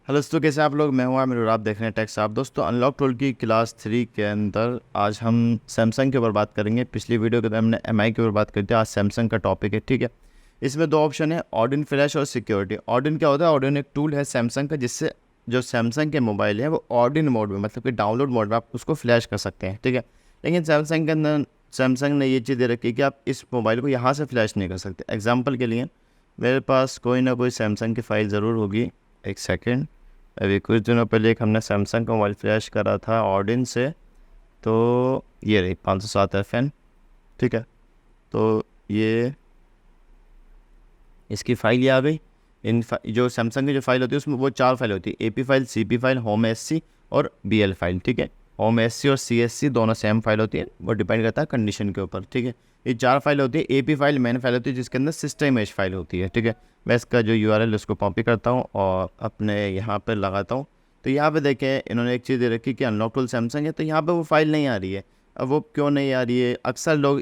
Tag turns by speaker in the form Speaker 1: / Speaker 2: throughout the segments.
Speaker 1: Hello दोस्तों, कैसे आप लोग। मैं हूं आमिर और आप देख रहे हैं टेक्स आप। दोस्तों, अनलॉक टूल की क्लास 3 के अंदर आज हम सैमसंग के ऊपर बात करेंगे। पिछली वीडियो के अंदर हमने एमआई के ऊपर बात करी थी। आज सैमसंग का टॉपिक है, ठीक है। इसमें दो ऑप्शन है, ऑडिन फ्लैश और सिक्योरिटी। ऑडिन क्या होता है? ऑडिन एक टूल है सैमसंग का, जिससे जो सैमसंग के मोबाइल है वो ऑडिन मोड में, मतलब कि डाउनलोड मोड में आप उसको फ्लैश कर सकते हैं, ठीक है। लेकिन सैमसंग के अंदर सैमसंग ने ये चीज़ दे रखी है कि आप इस मोबाइल को यहाँ से फ्लैश नहीं कर सकते। एग्जाम्पल के लिए मेरे पास कोई ना कोई सैमसंग की फ़ाइल ज़रूर होगी। एक सेकेंड। अभी कुछ दिनों पहले एक हमने सैमसंग का मोबाइल फ्लैश करा था ऑडिन से, तो ये रही 507FN, ठीक है। तो ये इसकी फ़ाइल ये आ गई। जो सैमसंग की जो फाइल होती है उसमें वो 4 फाइल होती है, AP file, CP file, home SC और BL फाइल, ठीक है। होम SC और CSC दोनों सेम फाइल होती है, वो डिपेंड करता है कंडीशन के ऊपर, ठीक है। ये 4 फाइल होती है। AP फाइल मेन फाइल होती है जिसके अंदर सिस्टम इमेज फाइल होती है, ठीक है। मैं इसका जो URL उसको कॉपी करता हूँ और अपने यहाँ पर लगाता हूँ। तो यहाँ पे देखें, इन्होंने एक चीज़ दे रखी कि अनलॉक टूल सैमसंग है, तो यहाँ पे वो फाइल नहीं आ रही है। अब वो क्यों नहीं आ रही है? अक्सर लोग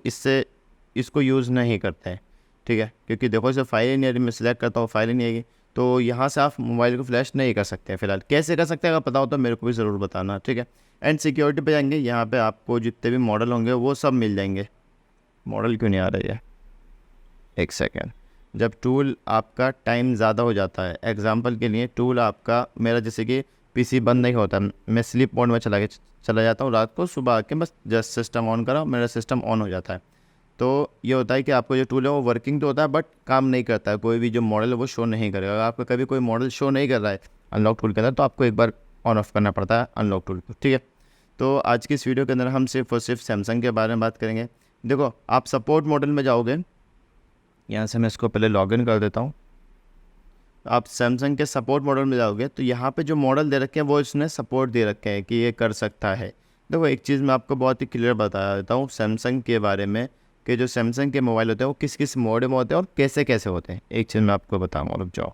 Speaker 1: इसको यूज़ नहीं करते हैं, ठीक है, क्योंकि देखो इसे फाइल ही नहीं आ रही। मैं सिलेक्ट करता हूँ, फाइल ही नहीं आएगी। तो यहाँ से आप मोबाइल को फ्लैश नहीं कर सकते हैं फिलहाल। कैसे कर सकते हैं? अगर पता हो तो मेरे को भी ज़रूर बताना, ठीक है। एंड सिक्योरिटी पे जाएंगे, यहाँ पे आपको जितने भी मॉडल होंगे वो सब मिल जाएंगे। मॉडल क्यों नहीं आ रही है? एक सेकेंड। जब टूल आपका टाइम ज़्यादा हो जाता है, एग्जांपल के लिए टूल आपका, मेरा जैसे कि PC बंद नहीं होता, मैं स्लीप मोड में चला जाता हूँ रात को, सुबह आके बस जस्ट सिस्टम ऑन करा, मेरा सिस्टम ऑन हो जाता है। तो ये होता है कि आपको जो टूल है वो वर्किंग तो होता है बट काम नहीं करता है। कोई भी जो मॉडल है वो शो नहीं करेगा। अगर आपका कभी कोई मॉडल शो नहीं कर रहा है अनलॉक टूल के अंदर, तो आपको एक बार ऑन ऑफ करना पड़ता है अनलॉक टूल को, ठीक है। तो आज की इस वीडियो के अंदर हम सिर्फ और सिर्फ सैमसंग के बारे में बात करेंगे। देखो, आप सपोर्ट मॉडल में जाओगे, यहाँ से मैं इसको पहले लॉगिन कर देता हूँ। आप सैमसंग के सपोर्ट मॉडल में जाओगे तो यहाँ पे जो मॉडल दे रखे हैं वो इसने सपोर्ट दे रखे हैं कि ये कर सकता है। देखो, एक चीज़ मैं आपको बहुत ही क्लियर बता देता हूँ सैमसंग के बारे में, कि जो सैमसंग के मोबाइल होते हैं वो किस किस मॉडल में होते हैं और कैसे कैसे होते हैं। एक चीज़ मैं आपको बताऊँगा, रुक जाओ।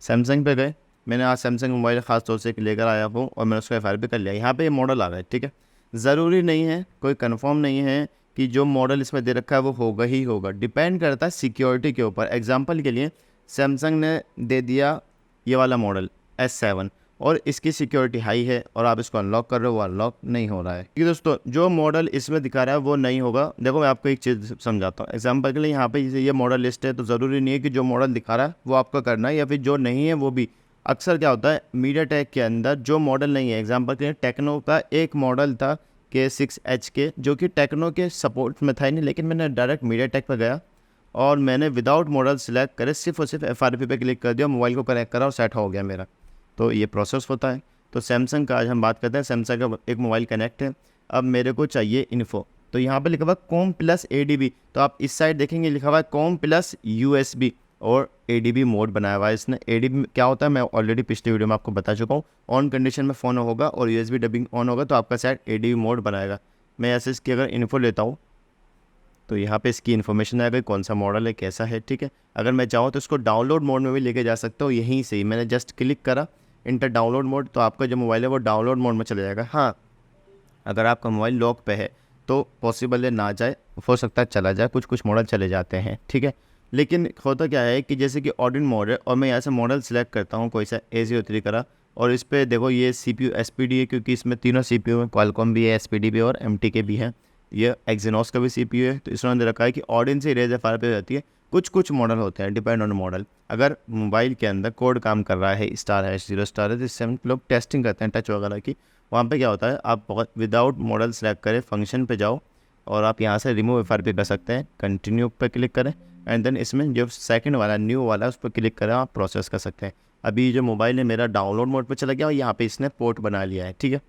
Speaker 1: सैमसंग पे गए, मैंने आज सैमसंग मोबाइल ख़ास तौर से लेकर आया हूँ और मैंने उसको FR भी कर लिया। यहाँ पे ये मॉडल आ गए, ठीक है। ज़रूरी नहीं है, कोई कंफर्म नहीं है कि जो मॉडल इसमें दे रखा है वो होगा ही होगा। डिपेंड करता है सिक्योरिटी के ऊपर। एग्जांपल के लिए सैमसंग ने दे दिया ये वाला मॉडल S7 और इसकी सिक्योरिटी हाई है और आप इसको अनलॉक कर रहे हो, वो अनलॉक नहीं हो रहा है। क्योंकि दोस्तों, जो मॉडल इसमें दिखा रहा है वो नहीं होगा। देखो, मैं आपको एक चीज़ समझाता हूँ। एग्जांपल के लिए यहाँ पे ये मॉडल लिस्ट है, तो ज़रूरी नहीं है कि जो मॉडल दिखा रहा है वो आपका करना है, या फिर जो नहीं है वो भी। अक्सर क्या होता है, मीडियाटेक के अंदर जो मॉडल नहीं है, एग्जांपल के लिए टेक्नो का एक मॉडल था K6H के, जो कि टेक्नो के सपोर्ट में था ही नहीं, लेकिन मैंने डायरेक्ट मीडियाटेक पर गया और मैंने विदाउट मॉडल सेलेक्ट करे सिर्फ और सिर्फ FRP पे क्लिक कर दिया, मोबाइल को कनेक्ट करा और सेट हो गया मेरा। तो ये प्रोसेस होता है। तो सैमसंग का आज हम बात करते हैं। सैमसंग का एक मोबाइल कनेक्ट है, अब मेरे को चाहिए इन्फो। तो यहाँ पे लिखा हुआ है कॉम प्लस ADB, तो आप इस साइड देखेंगे लिखा हुआ है कॉम प्लस USB और ADB मोड बनाया हुआ है इसने। ADB क्या होता है मैं ऑलरेडी पिछली वीडियो में आपको बता चुका हूँ। ऑन कंडीशन में फ़ोन होगा और USB डबिंग ऑन होगा तो आपका शायद ADB मोड बनाएगा। मैं ऐसे इसकी अगर इन्फो लेता हूँ तो यहाँ पे इसकी इन्फॉर्मेशन आ गई, कौन सा मॉडल है, कैसा है, ठीक है। अगर मैं चाहूँ तो इसको डाउनलोड मोड में भी लेके जा सकता हूँ। यहीं से ही मैंने जस्ट क्लिक करा इंटर डाउनलोड मोड, तो आपका जो मोबाइल है वो डाउनलोड मोड में चला जाएगा। हाँ, अगर आपका मोबाइल लॉक पे है तो पॉसिबल है ना जाए, हो सकता है चला जाए, कुछ कुछ मॉडल चले जाते हैं, ठीक है। लेकिन होता क्या है कि जैसे कि ऑडिन मोड है और मैं यहाँ से मॉडल सेलेक्ट करता हूँ कोई सा A03 करा, और इस पर देखो ये CPU SPD है, क्योंकि इसमें तीनों CPU है, क्वालकॉम भी है, SPD भी और MTK भी है, ये एक्जिनोस का भी CPU है। तो इसमें दे रखा है कि ऑडिन से रेज FR पे जाती है। कुछ कुछ मॉडल होते हैं, डिपेंड ऑन मॉडल। अगर मोबाइल के अंदर कोड काम कर रहा है, स्टार है, 0 स्टार है, जिससे हम लोग टेस्टिंग करते हैं टच वगैरह की, वहाँ पे क्या होता है, आप बहुत विदाउट मॉडल सेलेक्ट करें, फंक्शन पे जाओ और आप यहाँ से रिमूव FRP कर सकते हैं। कंटिन्यू पर क्लिक करें एंड देन इसमें जो सेकंड वाला न्यू वाला उस पर क्लिक करें, आप प्रोसेस कर सकते हैं। अभी जो मोबाइल है मेरा डाउनलोड मोड पे चला गया और यहाँ पे इसने पोर्ट बना लिया है, ठीक है।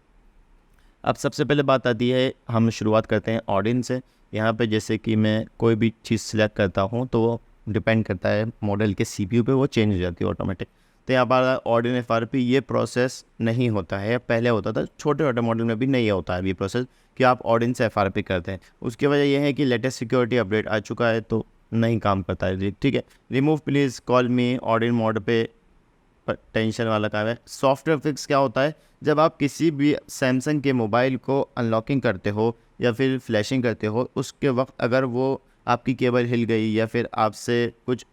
Speaker 1: अब सबसे पहले बात आती है, हम शुरुआत करते हैं ऑडिन से। यहाँ पे जैसे कि मैं कोई भी चीज़ सिलेक्ट करता हूँ तो वो डिपेंड करता है मॉडल के CPU पे, वो चेंज हो जाती है ऑटोमेटिक। तो यहाँ पर ऑडिन FRP ये प्रोसेस नहीं होता है, पहले होता था, छोटे छोटे मॉडल में भी नहीं होता है ये प्रोसेस कि आप ऑडिन से FRP करते हैं। उसकी वजह यह है कि लेटेस्ट सिक्योरिटी अपडेट आ चुका है तो नहीं काम करता है, ठीक है। Remove please call me ऑडिन mode पे टेंशन वाला काम है। सॉफ्टवेयर फिक्स क्या होता है, जब आप किसी भी सैमसंग के मोबाइल को अनलॉकिंग करते हो या फिर फ्लैशिंग करते हो, उसके वक्त अगर वो आपकी केबल हिल गई या फिर आपसे कुछ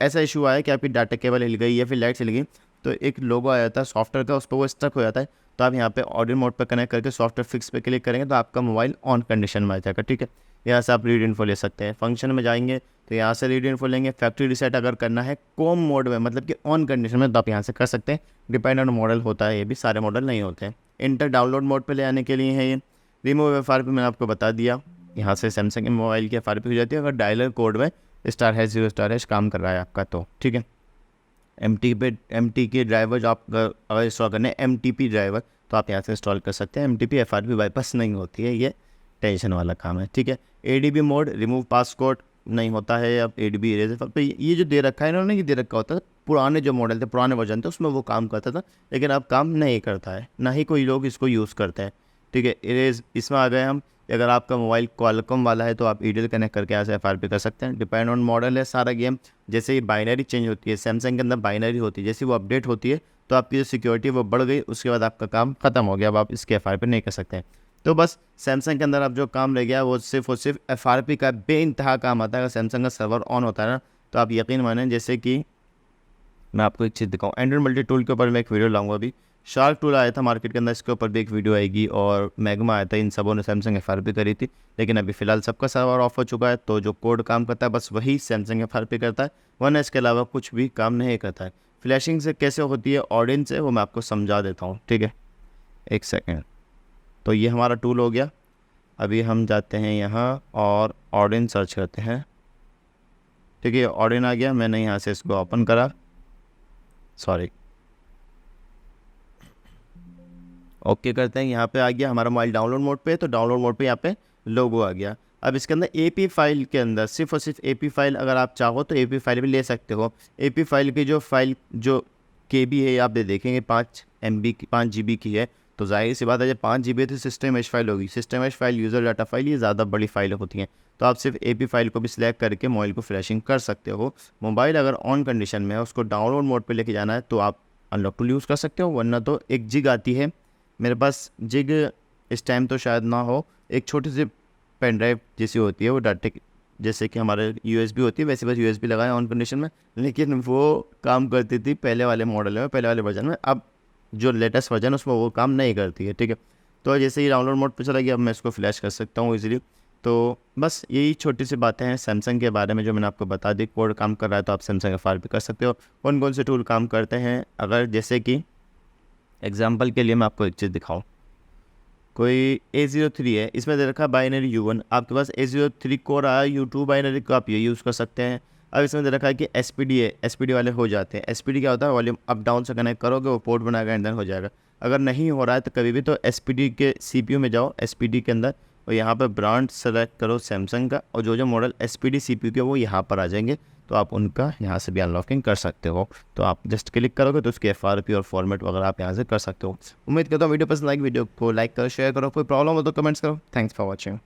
Speaker 1: ऐसा इशू आया कि आपकी डाटा केबल हिल गई या फिर लाइट हिल गई, तो एक लोगो आ जाता है सॉफ्टवेयर का, उस पर वो स्टक हो जाता है। तो आप यहाँ पे ऑडियो मोड पर कनेक्ट करके सॉफ्टवेयर फिक्स पे क्लिक करेंगे तो आपका मोबाइल ऑन कंडीशन में आ जाएगा, ठीक है। यहाँ से आप रीड इन्फो ले सकते हैं। फंक्शन में जाएंगे तो यहाँ से रीड इन्फो लेंगे। फैक्ट्री रीसेट अगर करना है कॉम मोड में, मतलब कि ऑन कंडीशन में, तो आप यहाँ से कर सकते हैं। डिपेंड ऑन मॉडल होता है, ये भी सारे मॉडल नहीं होते हैं। इंटर डाउनलोड मोड पे ले आने के लिए है ये। रिमूव FRP मैंने आपको बता दिया, यहाँ से सैमसंग के मोबाइल की FRP हो जाती है अगर डायलर कोड में *#0* काम कर रहा है आपका तो, ठीक है। MT के ड्राइवर जो आप अगर इंस्टॉल करने हैं MTP ड्राइवर, तो आप यहाँ से इंस्टॉल कर सकते हैं। MTP FRP बाईपास नहीं होती है, ये टेंशन वाला काम है, ठीक है। ADB मोड रिमूव पासकोड नहीं होता है। अब ADB इरेजर तो ये जो दे रखा है इन्होंने, ये दे रखा होता है पुराने जो मॉडल थे, पुराने वर्जन थे, उसमें वो काम करता था, लेकिन अब काम नहीं करता है, ना ही कोई लोग इसको यूज़ करते हैं, ठीक है। इरेज इसमें आ गए हम। अगर आपका मोबाइल क्वालकॉम वाला है तो आप EDL कनेक्ट करके यहाँ से FRP कर सकते हैं। डिपेंड ऑन मॉडल है सारा गेम। जैसे ही बाइनरी चेंज होती है, सैमसंग के अंदर बाइनरी होती है, जैसे वो अपडेट होती है तो आपकी जो सिक्योरिटी वो बढ़ गई, उसके बाद आपका काम खत्म हो गया, अब आप इसके FRP नहीं कर सकते हैं। तो बस सैमसंग के अंदर अब जो काम रह गया वो सिर्फ और सिर्फ FRP का बेइंतहा काम आता है। अगर सैमसंग का सर्वर ऑन होता है ना, तो आप यकीन मानें, जैसे कि मैं आपको एक चीज़ दिखाऊँ, एंड्रॉइड मल्टी टूल के ऊपर मैं एक वीडियो लाऊंगा अभी। शार्क टूल आया था मार्केट के अंदर, इसके ऊपर भी एक वीडियो आएगी, और मैग्मा आया था, इन सबों ने सैमसंग FRP करी थी। लेकिन अभी फ़िलहाल सबका सर्वर ऑफ हो चुका है, तो जो कोड काम करता है बस वही सैमसंग FRP करता है, वरना इसके अलावा कुछ भी काम नहीं करता है। फ्लैशिंग से कैसे होती है ऑडियंस से, वो मैं आपको समझा देता हूँ, ठीक है, एक सेकेंड। तो ये हमारा टूल हो गया। अभी हम जाते हैं यहाँ और ऑडियंस सर्च करते हैं, ठीक है। ऑडियंस आ गया, मैंने यहाँ से इसको ओपन करा, सॉरी, ओके करते हैं। यहाँ पे आ गया हमारा मोबाइल डाउनलोड मोड पे, तो डाउनलोड मोड पे यहाँ पे लोगो आ गया। अब इसके अंदर AP फाइल के अंदर सिर्फ और सिर्फ AP फाइल, अगर आप चाहो तो AP फाइल भी ले सकते हो। AP फाइल की जो फाइल जो KB है आप देखेंगे 5 MB की, 5 GB की है, तो जाहिर सी बात है जब 5 GB तो सिस्टम एज फाइल होगी। System as file, user data file, ये ज़्यादा बड़ी फाइल होती हैं। तो आप सिर्फ AP फाइल को भी सिलेक्ट करके मोबाइल को फ्लैशिंग कर सकते हो। मोबाइल अगर ऑन कंडीशन में है, उसको डाउनलोड मोड पर लेके जाना है तो आप अनलॉक टूल यूज़ कर सकते हो, वरना तो एक जिग आती है, मेरे पास जिग इस टाइम तो शायद ना हो, एक छोटी सी पेन ड्राइव जैसी होती है, वो डाटे जैसे कि हमारे USB होती है वैसे बस USB लगाए ऑन कंडीशन में, लेकिन वो काम करती थी पहले वाले मॉडल में, पहले वाले वर्जन में। अब जो लेटेस्ट वर्जन उसमें वो काम नहीं करती है, ठीक है। तो जैसे ही डाउनलोड मोड पे चला गया, अब मैं इसको फ्लैश कर सकता हूँ ईजिली। तो बस यही छोटी सी बातें हैं सैमसंग के बारे में जो मैंने आपको बता दी। कोड काम कर रहा है तो आप सैमसंग FRP कर सकते हो। कौन कौन से टूल काम करते हैं, अगर जैसे कि एग्जाम्पल के लिए मैं आपको एक चीज़ दिखाऊं, कोई A03 है, इसमें दे रखा बाइनरी U1, आपके पास A03 कोर आया U2 बाइनरी को आप ये यूज़ कर सकते हैं। अब इसमें दे रखा है कि SPD है, SPD वाले हो जाते हैं। SPD क्या होता है, वॉल्यूम अप डाउन से कनेक्ट करोगे वो पोर्ट बनाएगा, एंड देन हो जाएगा। अगर नहीं हो रहा है तो कभी भी तो SPD के CPU में जाओ, SPD के अंदर, और यहाँ पर ब्रांड सेलेक्ट करो सैमसंग का, और जो जो मॉडल SPD CPU के वो यहाँ पर आ जाएंगे, तो आप उनका यहाँ से भी अनलॉकिंग कर सकते हो। तो आप जस्ट क्लिक करोगे तो उसकी FRP और फॉर्मेट वगैरह आप यहाँ से कर सकते हो। उम्मीद करता हूँ वीडियो पसंद आएगी। वीडियो को लाइक करो, शेयर करो, कोई प्रॉब्लम हो तो कमेंट्स करो। Thanks for watching.